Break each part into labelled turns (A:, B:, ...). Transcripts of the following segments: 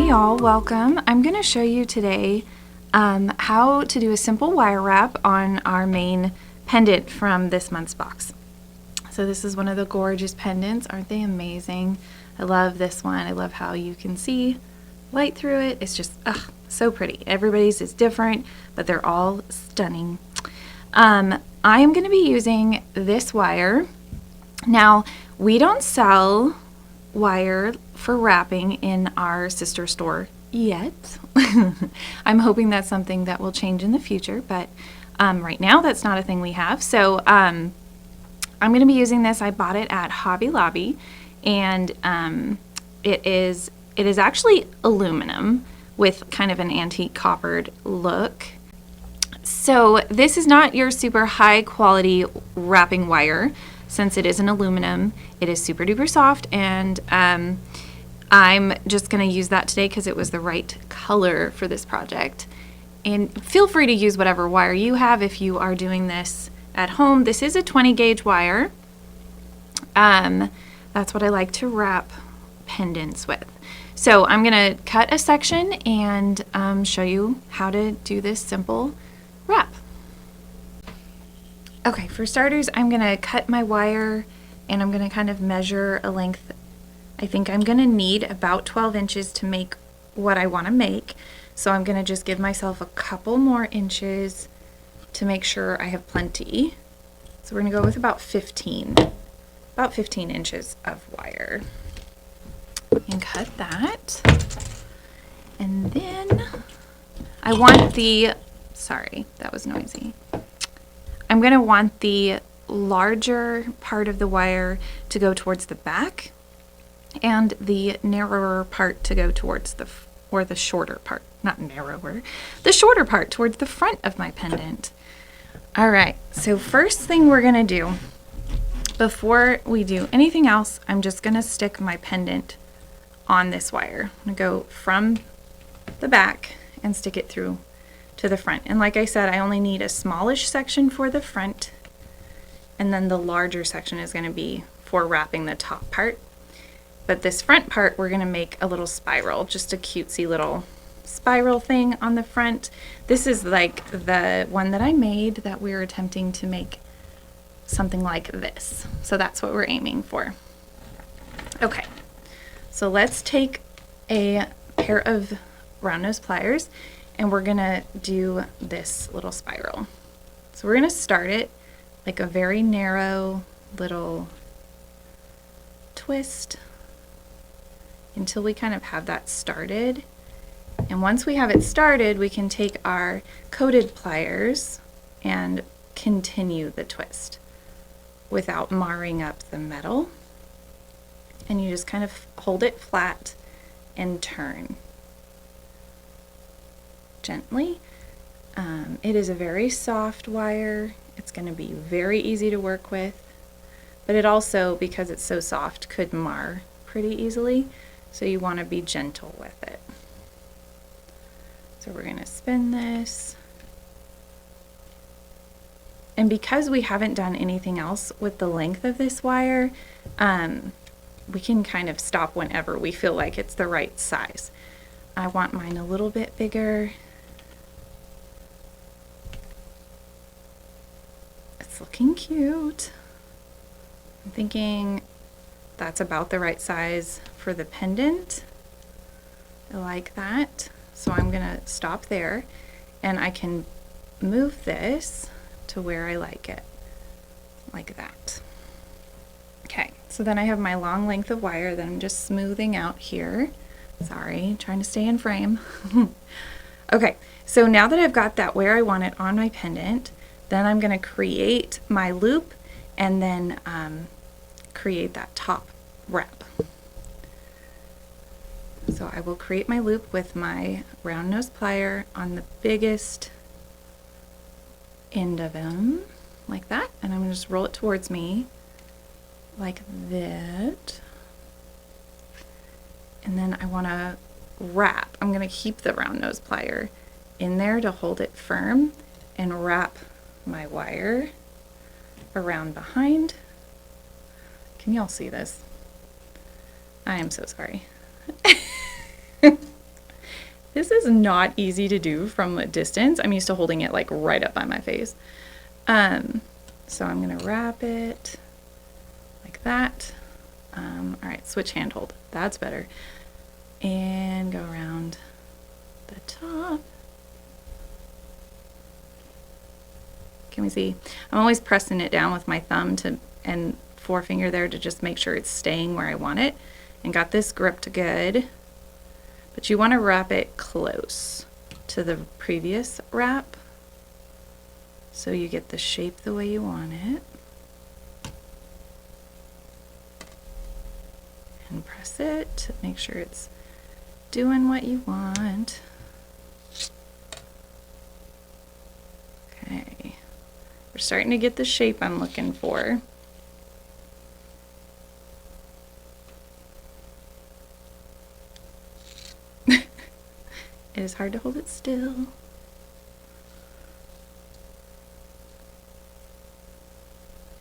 A: Hey y'all, welcome. I'm going to show you today how to do a simple wire wrap on our main pendant from this month's box. So this is one of the gorgeous pendants. Aren't they amazing? I love this one. I love how you can see light through it. It's just so pretty. Everybody's is different, but they're all stunning. I am going to be using this wire. Now, we don't sell wire for wrapping in our sister store yet. I'm hoping that's something that will change in the future, but right now that's not a thing we have. So I'm going to be using this. I bought it at Hobby Lobby, and it is actually aluminum with kind of an antique coppered look. So this is not your super high quality wrapping wire. Since it is an aluminum, it is super duper soft, and I'm just going to use that today because it was the right color for this project. And feel free to use whatever wire you have if you are doing this at home. This is a 20 gauge wire. That's what I like to wrap pendants with. So I'm going to cut a section and show you how to do this simple wrap. Okay, for starters, I'm going to cut my wire and I'm going to kind of measure a length. I think I'm going to need about 12 inches to make what I want to make. So I'm going to just give myself a couple more inches to make sure I have plenty. So we're going to go with about 15 inches of wire. And cut that. And then I want sorry, that was noisy. I'm going to want the larger part of the wire to go towards the back and the narrower part to go towards the shorter part, not narrower, the shorter part towards the front of my pendant. All right, so first thing we're going to do before we do anything else, I'm just going to stick my pendant on this wire. I'm going to go from the back and stick it through to the front. And like I said, I only need a smallish section for the front, and then the larger section is going to be for wrapping the top part. But this front part, we're going to make a little spiral, just a cutesy little spiral thing on the front. This is like the one that I made that we're attempting to make something like this. So that's what we're aiming for. Okay, so let's take a pair of round nose pliers and we're gonna do this little spiral. So we're gonna start it like a very narrow little twist until we kind of have that started. And once we have it started, we can take our coated pliers and continue the twist without marring up the metal. And you just kind of hold it flat and turn gently. It is a very soft wire. It's going to be very easy to work with, but it also, because it's so soft, could mar pretty easily, so you want to be gentle with it. So we're going to spin this, and because we haven't done anything else with the length of this wire, we can kind of stop whenever we feel like it's the right size. I want mine a little bit bigger. It's looking cute. I'm thinking that's about the right size for the pendant. I like that. So I'm gonna stop there, and I can move this to where I like it, like that. Okay, so then I have my long length of wire that I'm just smoothing out here. Sorry, trying to stay in frame. Okay, so now that I've got that where I want it on my pendant, then I'm going to create my loop and then create that top wrap. So I will create my loop with my round nose plier on the biggest end of them, like that, and I'm going to just roll it towards me like that. And then I want to wrap. I'm going to keep the round nose plier in there to hold it firm and wrap my wire around behind. Can y'all see this? I am so sorry. This is not easy to do from a distance. I'm used to holding it like right up by my face. So I'm gonna wrap it like that. All right, switch handhold. That's better. And go around the top. Can we see? I'm always pressing it down with my thumb and forefinger there to just make sure it's staying where I want it. And got this gripped good. But you want to wrap it close to the previous wrap so you get the shape the way you want it. And press it to make sure it's doing what you want. Okay. We're starting to get the shape I'm looking for. It is hard to hold it still.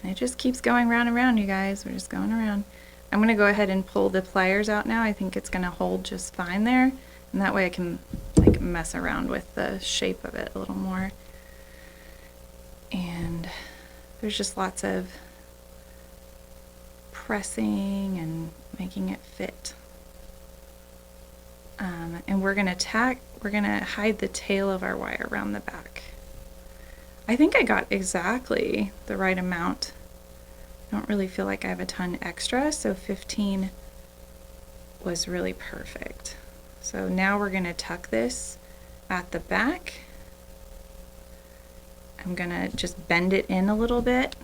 A: And it just keeps going round and round, you guys. We're just going around. I'm going to go ahead and pull the pliers out now. I think it's going to hold just fine there. And that way I can like mess around with the shape of it a little more. And there's just lots of pressing and making it fit. And we're gonna hide the tail of our wire around the back. I think I got exactly the right amount. I don't really feel like I have a ton extra, so 15 was really perfect. So now we're gonna tuck this at the back. I'm gonna just bend it in a little bit.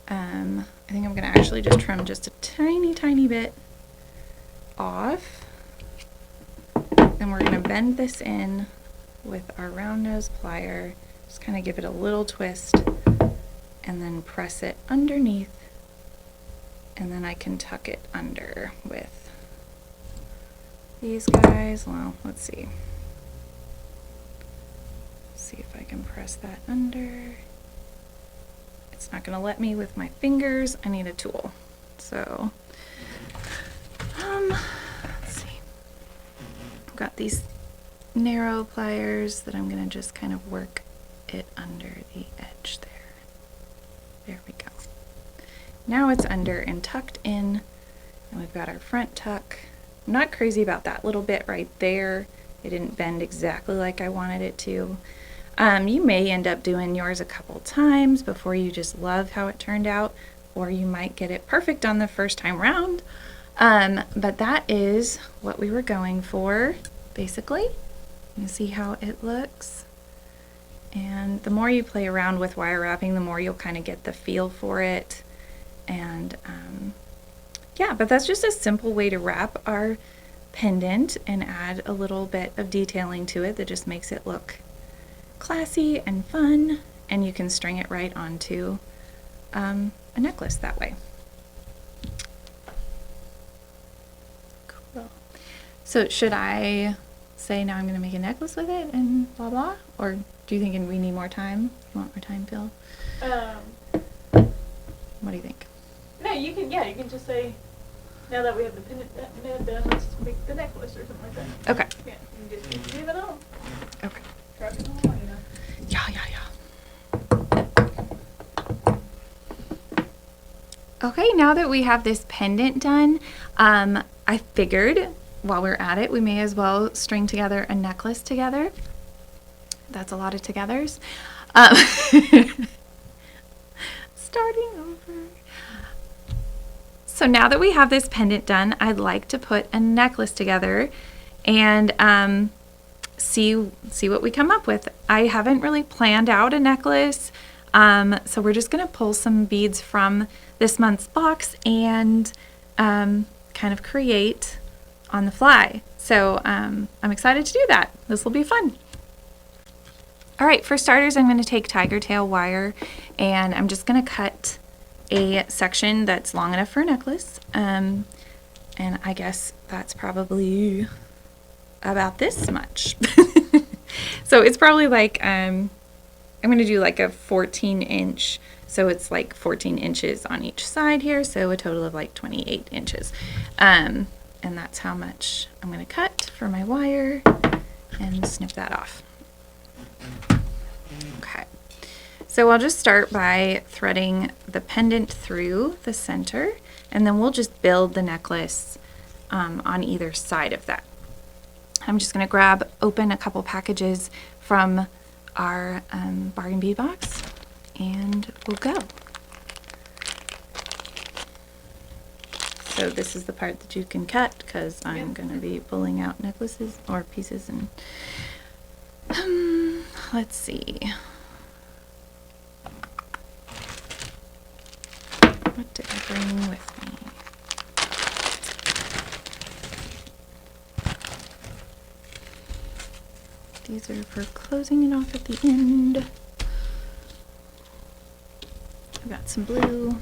A: I think I'm gonna actually just trim just a tiny bit off. Then we're gonna bend this in with our round nose plier. Just kind of give it a little twist and then press it underneath. And then I can tuck it under with these guys. Well, let's see. See if I can press that under. It's not gonna let me with my fingers. I need a tool. So, let's see. I've got these narrow pliers that I'm gonna just kind of work it under the edge there. There we go. Now it's under and tucked in, and we've got our front tuck. I'm not crazy about that little bit right there. It didn't bend exactly like I wanted it to. You may end up doing yours a couple times before you just love how it turned out, or you might get it perfect on the first time round. But that is what we were going for, basically. You see how it looks. And the more you play around with wire wrapping, the more you'll kind of get the feel for it. And yeah, but that's just a simple way to wrap our pendant and add a little bit of detailing to it that just makes it look classy and fun, and you can string it right onto a necklace that way. Cool. So should I say now I'm going to make a necklace with it and blah blah, or do you think we need more time? You want more time, Phil? What do you think?
B: No, you can. Yeah, you can just say, now that we have the pendant done, let's make the necklace or something like that.
A: Okay.
B: Yeah, you can just leave it on.
A: Okay.
B: Drop it on, you know.
A: Yeah. Okay, now that we have this pendant done, I figured while we're at it, we may as well string together a necklace together. That's a lot of togethers. Starting over. So now that we have this pendant done, I'd like to put a necklace together and see what we come up with. I haven't really planned out a necklace, so we're just gonna pull some beads from this month's box and kind of create on the fly. So I'm excited to do that. This will be fun. All right, for starters, I'm going to take tiger tail wire and I'm just going to cut a section that's long enough for a necklace. And I guess that's probably about this much. So it's probably like, I'm going to do like a 14-inch. So it's like 14 inches on each side here. So a total of like 28 inches. and that's how much I'm going to cut for my wire and snip that off. Okay, so I'll just start by threading the pendant through the center, and then we'll just build the necklace on either side of that. I'm just going to open a couple packages from our bargain bead box, and we'll go. So this is the part that you can cut because I'm going to be pulling out necklaces or pieces. And let's see. What did I bring with me? These are for closing it off at the end. I've got some blue.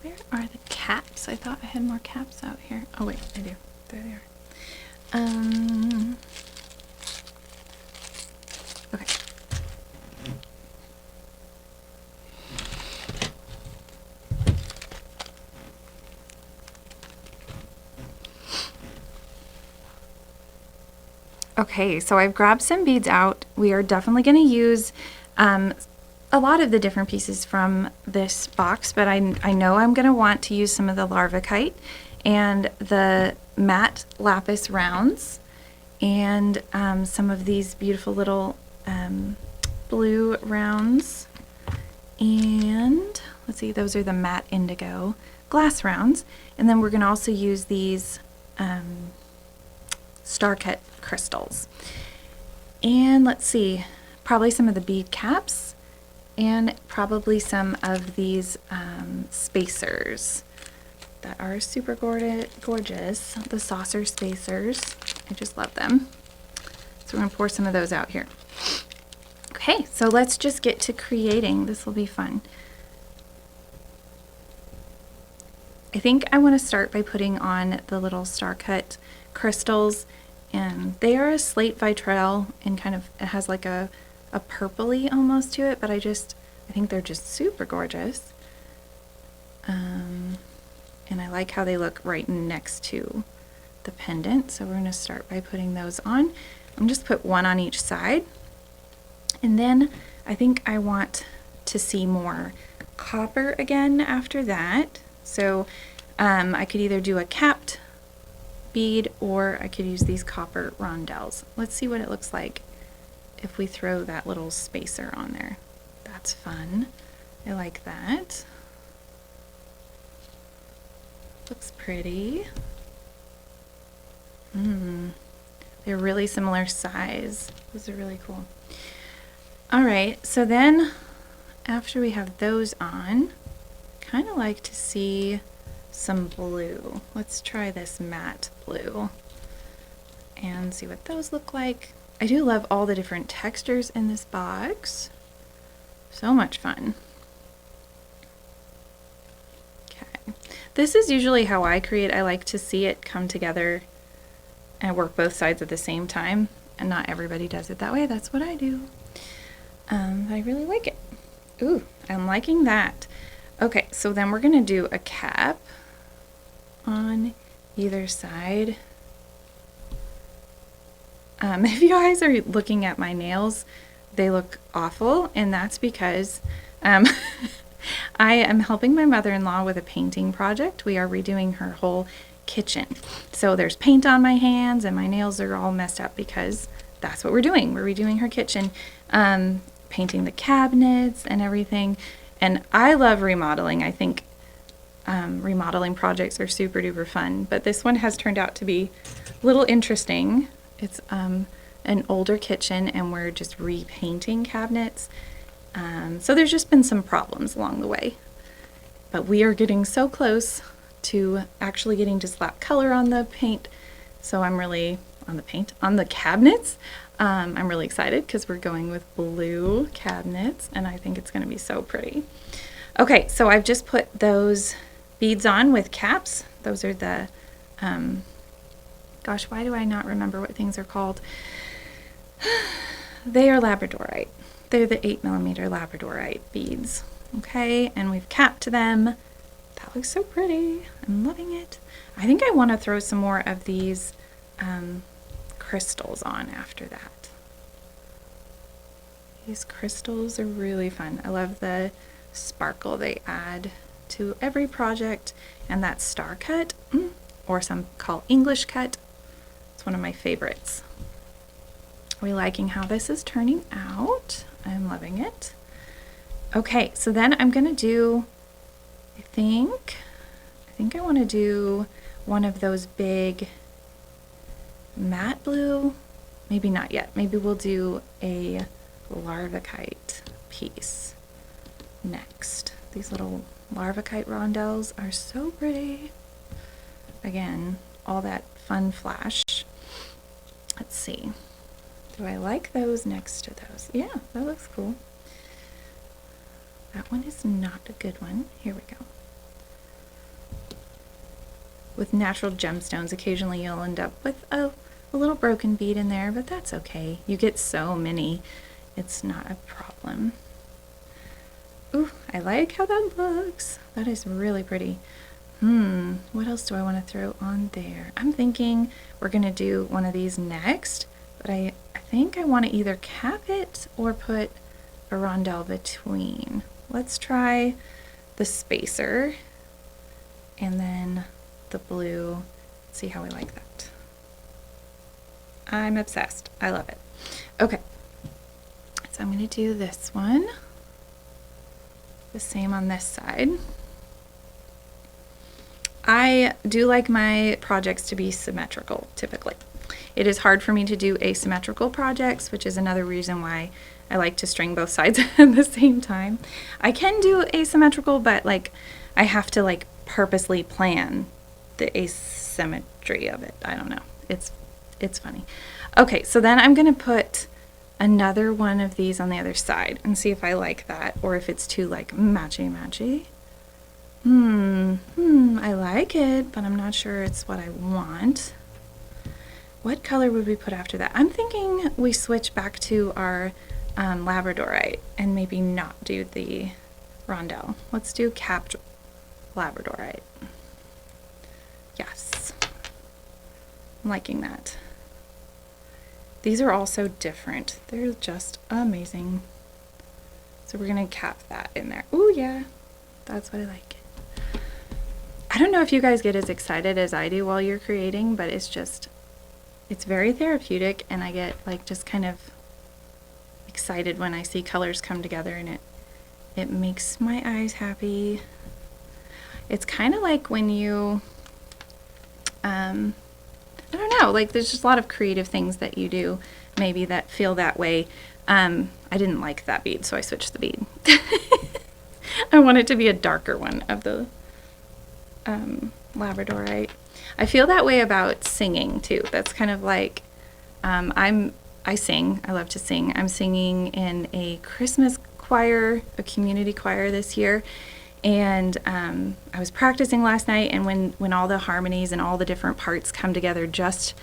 A: Where are the caps? I thought I had more caps out here. Oh wait, I do. There they are. Okay. Okay, so I've grabbed some beads out. We are definitely going to use a lot of the different pieces from this box, but I know I'm going to want to use some of the larvikite and the matte lapis rounds and some of these beautiful little blue rounds, and let's see, those are the matte indigo glass rounds, and then we're going to also use these star cut crystals, and let's see, probably some of the bead caps and probably some of these spacers that are super gorgeous, the saucer spacers. I just love them. So we're gonna pour some of those out here. Okay, so let's just get to creating. This will be fun. I think I want to start by putting on the little star cut crystals, and they are a slate vitrel, and kind of, it has like a purpley almost to it, but I think they're just super gorgeous. And I like how they look right next to the pendant, so we're going to start by putting those on. I'm just put one on each side, and then I think I want to see more copper again after that. So I could either do a capped bead or I could use these copper rondelles. Let's see what it looks like if we throw that little spacer on there. That's fun. I like that. Looks pretty. They're really similar size. Those are really cool. All right, so then after we have those on, kind of like to see some blue. Let's try this matte blue and see what those look like. I do love all the different textures in this box. So much fun. This is usually how I create. I like to see it come together and work both sides at the same time, and not everybody does it that way. That's what I do. I really like it. Ooh, I'm liking that. Okay, so then we're gonna do a cap on either side. If you guys are looking at my nails, they look awful, and that's because I am helping my mother-in-law with a painting project. We are redoing her whole kitchen. So there's paint on my hands and my nails are all messed up because that's what we're doing. We're redoing her kitchen, painting the cabinets and everything. And I love remodeling. I think remodeling projects are super duper fun, but this one has turned out to be a little interesting. It's an older kitchen and we're just repainting cabinets. So there's just been some problems along the way, but we are getting so close to actually getting to slap color on the paint. So I'm really on the cabinets. I'm really excited because we're going with blue cabinets and I think it's going to be so pretty. Okay, so I've just put those beads on with caps. Those are the, gosh, why do I not remember what things are called? They are labradorite. They're the 8mm labradorite beads. Okay, and we've capped them. That looks so pretty. I'm loving it. I think I want to throw some more of these crystals on after that. These crystals are really fun. I love the sparkle they add to every project, and that star cut, or some call English cut. It's one of my favorites. Are we liking how this is turning out? I'm loving it. Okay, so then I'm gonna do, I think I want to do one of those big matte blue. Maybe not yet. Maybe we'll do a larvicite piece next. These little larvicite rondelles are so pretty. Again, all that fun flash. Let's see. Do I like those next to those? Yeah, that looks cool. That one is not a good one. Here we go. With natural gemstones, occasionally you'll end up with a little broken bead in there, but that's okay. You get so many, it's not a problem. Ooh, I like how that looks. That is really pretty. What else do I want to throw on there? I'm thinking we're gonna do one of these next, but I think I want to either cap it or put a rondelle between. Let's try the spacer and then the blue. See how we like that. I'm obsessed. I love it. Okay, so I'm going to do this one. The same on this side. I do like my projects to be symmetrical, typically. It is hard for me to do asymmetrical projects, which is another reason why I like to string both sides at the same time. I can do asymmetrical, but like I have to like purposely plan the asymmetry of it. I don't know. It's funny. Okay, so then I'm gonna put another one of these on the other side and see if I like that or if it's too like matchy-matchy. I like it, but I'm not sure it's what I want. What color would we put after that? I'm thinking we switch back to our labradorite and maybe not do the rondelle. Let's do capped labradorite. Yes, I'm liking that. These are all so different. They're just amazing. So we're gonna cap that in there. Ooh, yeah, that's what I like. I don't know if you guys get as excited as I do while you're creating, but it's very therapeutic, and I get like just kind of excited when I see colors come together, and it makes my eyes happy. It's kind of like when you, I don't know, like there's just a lot of creative things that you do maybe that feel that way. I didn't like that bead, so I switched the bead. I want it to be a darker one of the labradorite. I feel that way about singing too. That's kind of like, I sing, I love to sing. I'm singing in a Christmas choir, a community choir this year, And I was practicing last night, and when all the harmonies and all the different parts come together just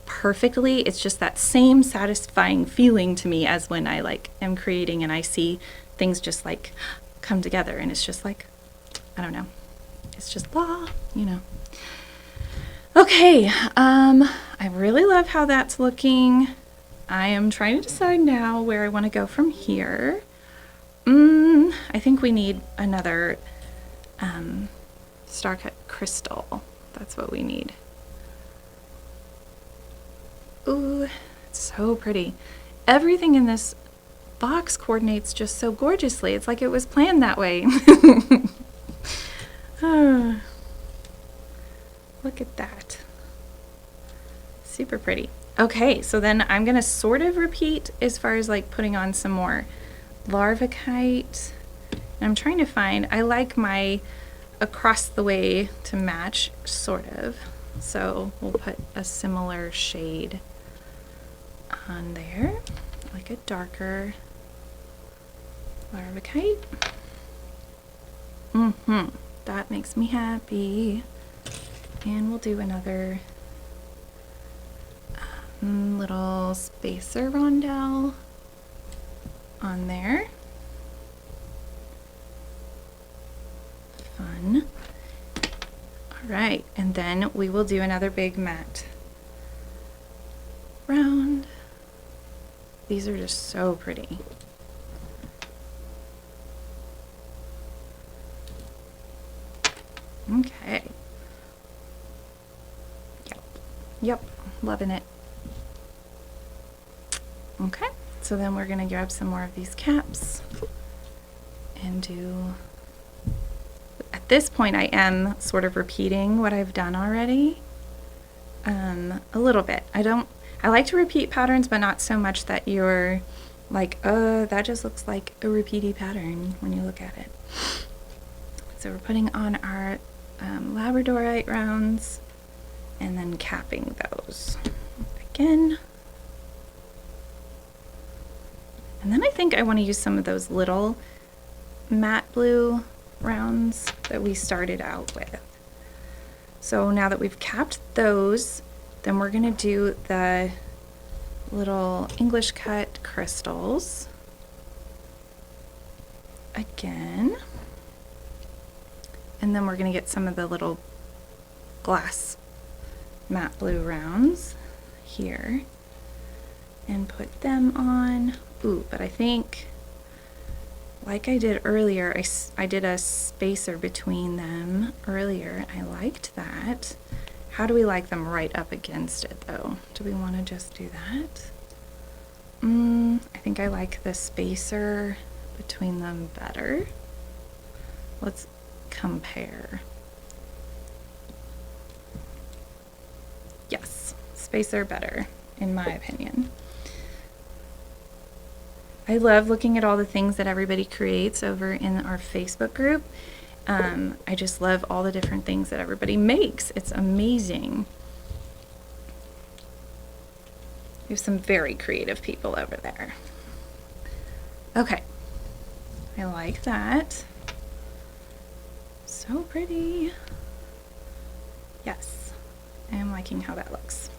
A: perfectly, it's just that same satisfying feeling to me as when I like am creating and I see things just like come together, and it's just like, I don't know, it's just you know. Okay, I really love how that's looking. I am trying to decide now where I want to go from here. I think we need another star cut crystal. That's what we need. Ooh, it's so pretty. Everything in this box coordinates just so gorgeously. It's like it was planned that way. Look at that. Super pretty. Okay, so then I'm gonna sort of repeat as far as like putting on some more larvacite. And I'm trying to find, I like my across the way to match, sort of. So we'll put a similar shade on there, like a darker larvacite. That makes me happy. And we'll do another little spacer rondelle on there. Fun. All right, and then we will do another big matte round. These are just so pretty. Okay. Yep, loving it. Okay, so then we're gonna grab some more of these caps and do, at this point I am sort of repeating what I've done already, a little bit. I like to repeat patterns, but not so much that you're like, that just looks like a repeaty pattern when you look at it. So we're putting on our labradorite rounds and then capping those again. And then I think I want to use some of those little matte blue rounds that we started out with. So now that we've capped those, then we're going to do the little English cut crystals again. And then we're going to get some of the little glass matte blue rounds here and put them on. Ooh, but I think, like I did earlier, I did a spacer between them earlier. I liked that. How do we like them right up against it though? Do we want to just do that? I think I like the spacer between them better. Let's compare. Yes, spacer better, in my opinion. I love looking at all the things that everybody creates over in our Facebook group. I just love all the different things that everybody makes. It's amazing. We have some very creative people over there. Okay, I like that. So pretty. Yes, I am liking how that looks.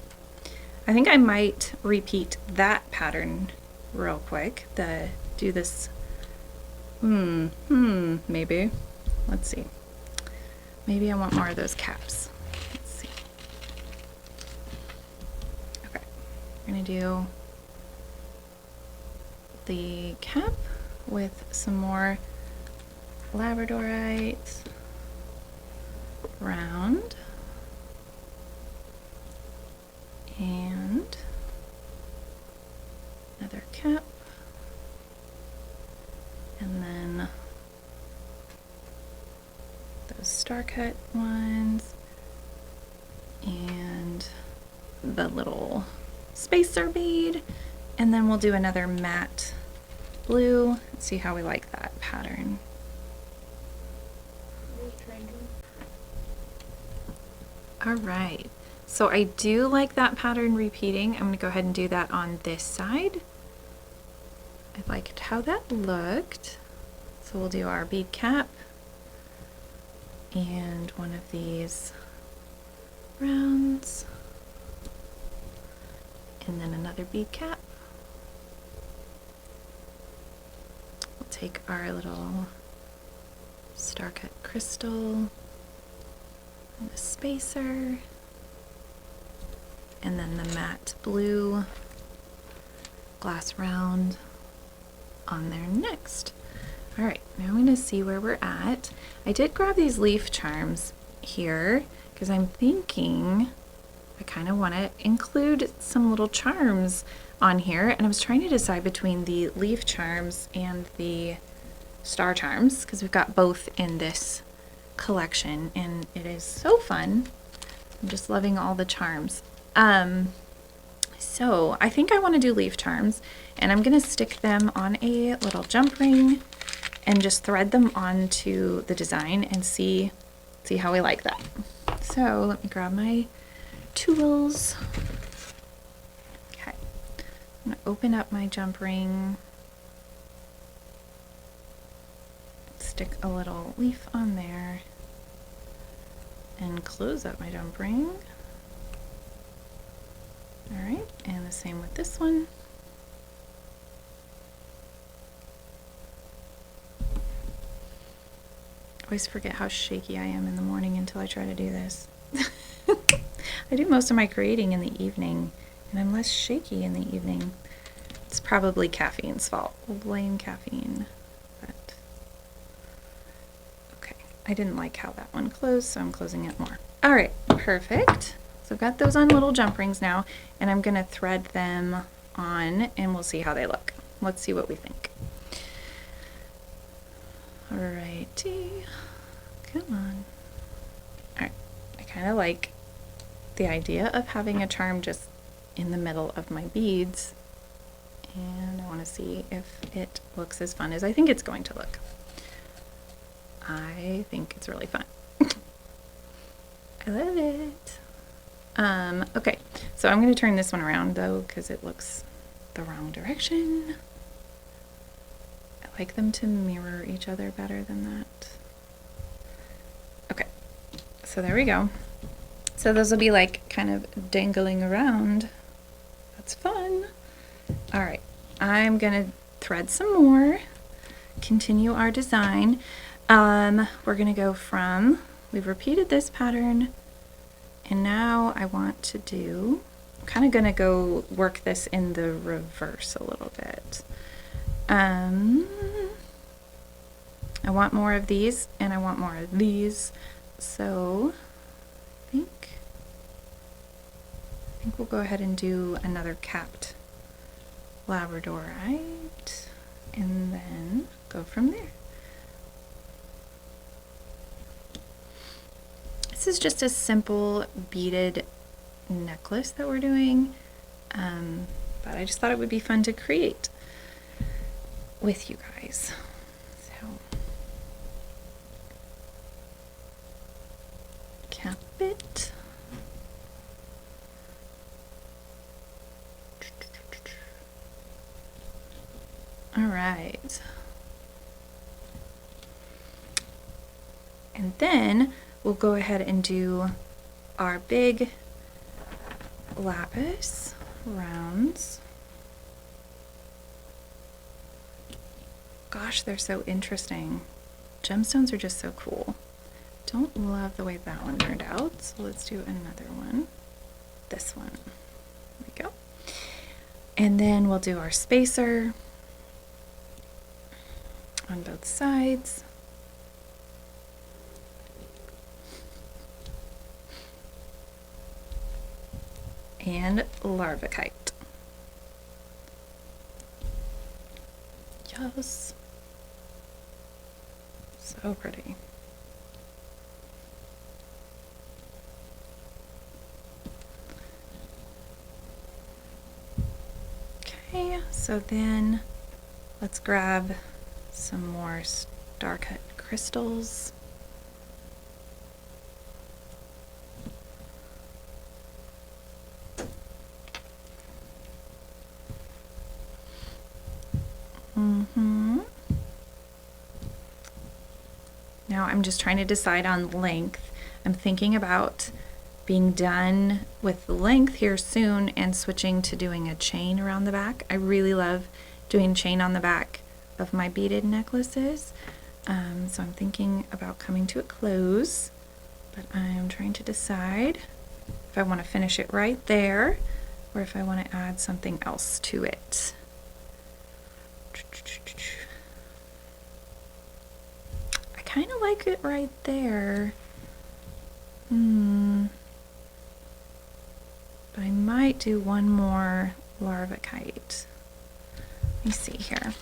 A: I think I might repeat that pattern real quick. Do this. Maybe. Let's see. Maybe I want more of those caps. Let's see. Okay, we're gonna do the cap with some more labradorite round and another cap, and then those star cut ones and the little spacer bead, and then we'll do another matte blue and see how we like that pattern. All right, so I do like that pattern repeating. I'm gonna go ahead and do that on this side. I liked how that looked. So we'll do our bead cap and one of these rounds, and then another bead cap. We'll take our little star cut crystal and a spacer, and then the matte blue glass round on there next. All right, now I'm going to see where we're at. I did grab these leaf charms here because I'm thinking I kind of want to include some little charms on here, and I was trying to decide between the leaf charms and the star charms because we've got both in this collection, and it is so fun. I'm just loving all the charms. So I think I want to do leaf charms, and I'm going to stick them on a little jump ring and just thread them onto the design and see how we like that. So let me grab my tools. Okay, I'm going to open up my jump ring, stick a little leaf on there, and close up my jump ring. All right, and the same with this one. I always forget how shaky I am in the morning until I try to do this. I do most of my creating in the evening, and I'm less shaky in the evening. It's probably caffeine's fault. We'll blame caffeine. But okay, I didn't like how that one closed, so I'm closing it more. All right, perfect. So I've got those on little jump rings now, and I'm gonna thread them on, and we'll see how they look. Let's see what we think. Alrighty, come on. Alright, I kind of like the idea of having a charm just in the middle of my beads, and I want to see if it looks as fun as I think it's going to look. I think it's really fun. I love it. Okay, so I'm going to turn this one around though because it looks the wrong direction. I like them to mirror each other better than that. Okay, so there we go. So those will be like kind of dangling around. That's fun. All right, I'm going to thread some more, continue our design. We're going to go from, we've repeated this pattern, and now I want to do, I'm kind of going to go work this in the reverse a little bit. I want more of these, and I want more of these, so I think we'll go ahead and do another capped labradorite, and then go from there. This is just a simple beaded necklace that we're doing, but I just thought it would be fun to create with you guys. So cap it. All right. And then we'll go ahead and do our big lapis rounds. Gosh, they're so interesting. Gemstones are just so cool. Don't love the way that one turned out, so let's do another one. This one. There we go. And then we'll do our spacer on both sides. And larvakite. Yes. So pretty. Okay, so then let's grab some more star cut crystals. now I'm just trying to decide on length. I'm thinking about being done with the length here soon and switching to doing a chain around the back. I really love doing chain on the back of my beaded necklaces. So I'm thinking about coming to a close, but I'm trying to decide if I want to finish it right there or if I want to add something else to it. I kind of like it right there. But I might do one more larva kite. Let me see here.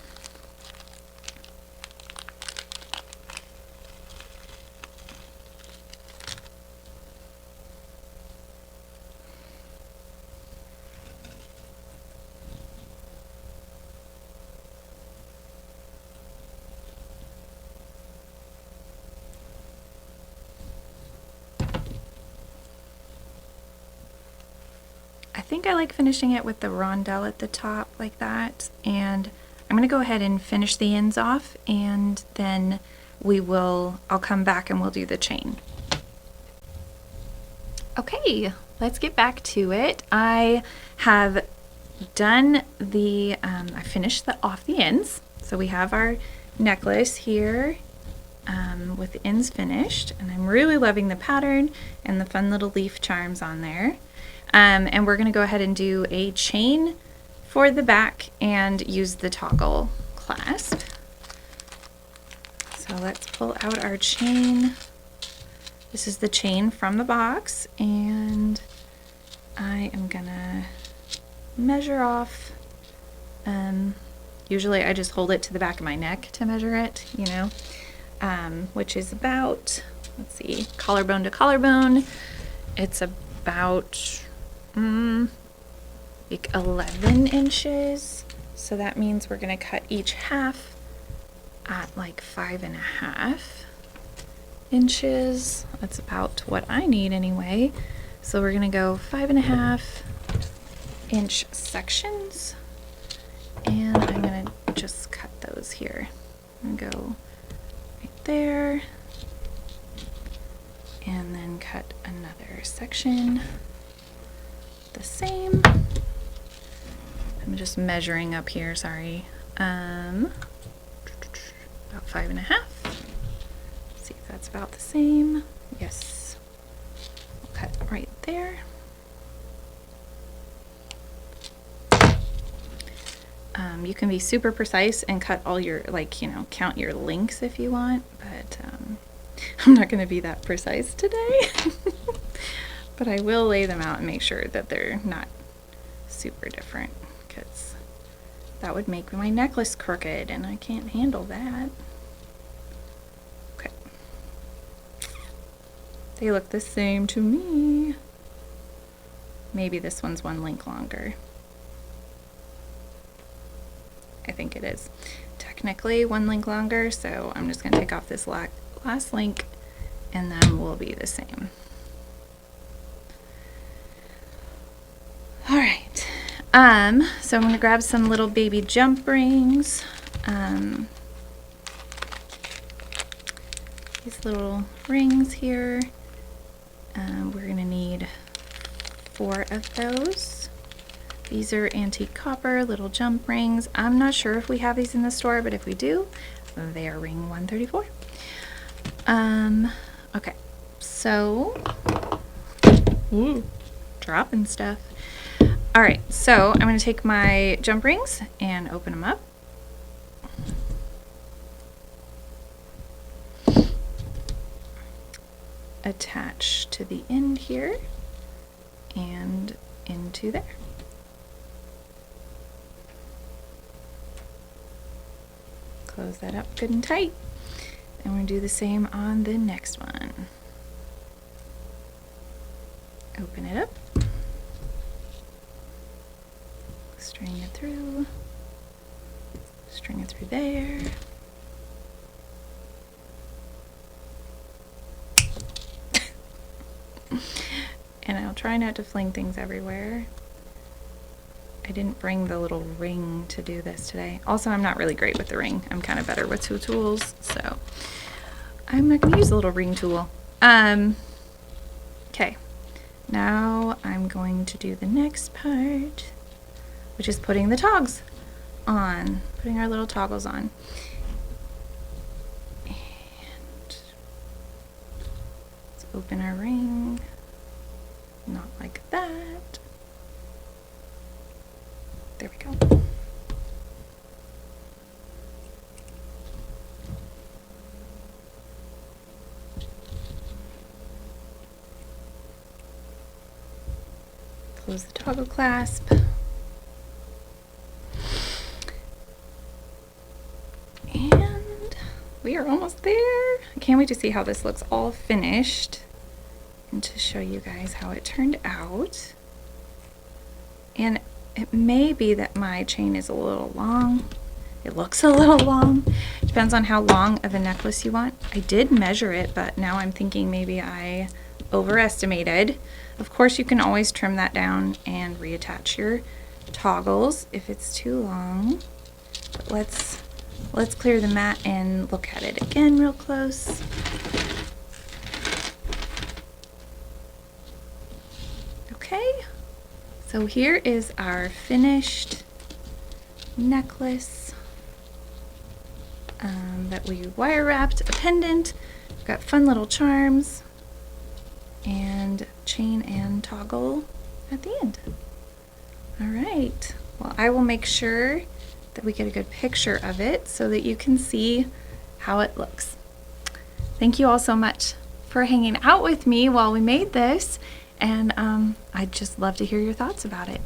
A: I think I like finishing it with the rondelle at the top like that, and I'm going to go ahead and finish the ends off, and then I'll come back and we'll do the chain. Okay, let's get back to it. I have done I finished off the ends, so we have our necklace here with the ends finished, and I'm really loving the pattern and the fun little leaf charms on there. And we're going to go ahead and do a chain for the back and use the toggle clasp. So let's pull out our chain. This is the chain from the box, and I am going to measure off. Usually I just hold it to the back of my neck to measure it, you know, which is about, let's see, collarbone to collarbone. It's about like 11 inches. So that means we're going to cut each half at like 5.5 inches. That's about what I need anyway. So we're going to go 5.5 inch sections, and I'm going to just cut those here. I'm going to go right there and then cut another section the same. I'm just measuring up here, sorry. About 5.5. See if that's about the same. Yes. We'll cut right there. You can be super precise and cut all your, like, you know, count your links if you want, but I'm not going to be that precise today. But I will lay them out and make sure that they're not super different, because that would make my necklace crooked and I can't handle that. Okay. They look the same to me. Maybe this one's one link longer. I think it is technically one link longer, so I'm just going to take off this last link and then we'll be the same. All right, so I'm going to grab some little baby jump rings. These little rings here, we're going to need 4 of those. These are antique copper little jump rings. I'm not sure if we have these in the store, but if we do, they are ring 134. Okay, so, dropping stuff. All right, so I'm going to take my jump rings and open them up. Attach to the end here and into there. Close that up good and tight. And we're going to do the same on the next one. Open it up. String it through. String it through there. And I'll try not to fling things everywhere. I didn't bring the little ring to do this today. Also, I'm not really great with the ring. I'm kind of better with 2 tools, so. I'm not gonna use the little ring tool. Okay, now I'm going to do the next part, which is putting the togs on, putting our little toggles on. And let's open our ring, not like that. There we go. Close the toggle clasp. And we are almost there. I can't wait to see how this looks all finished and to show you guys how it turned out. And it may be that my chain is a little long. It looks a little long. Depends on how long of a necklace you want. I did measure it, but now I'm thinking maybe I overestimated. Of course, you can always trim that down and reattach your toggles if it's too long. But let's clear the mat and look at it again real close. Okay, so here is our finished necklace that we wire wrapped, a pendant. We've got fun little charms and chain and toggle at the end. All right, well, I will make sure that we get a good picture of it so that you can see how it looks. Thank you all so much for hanging out with me while we made this, and I'd just love to hear your thoughts about it.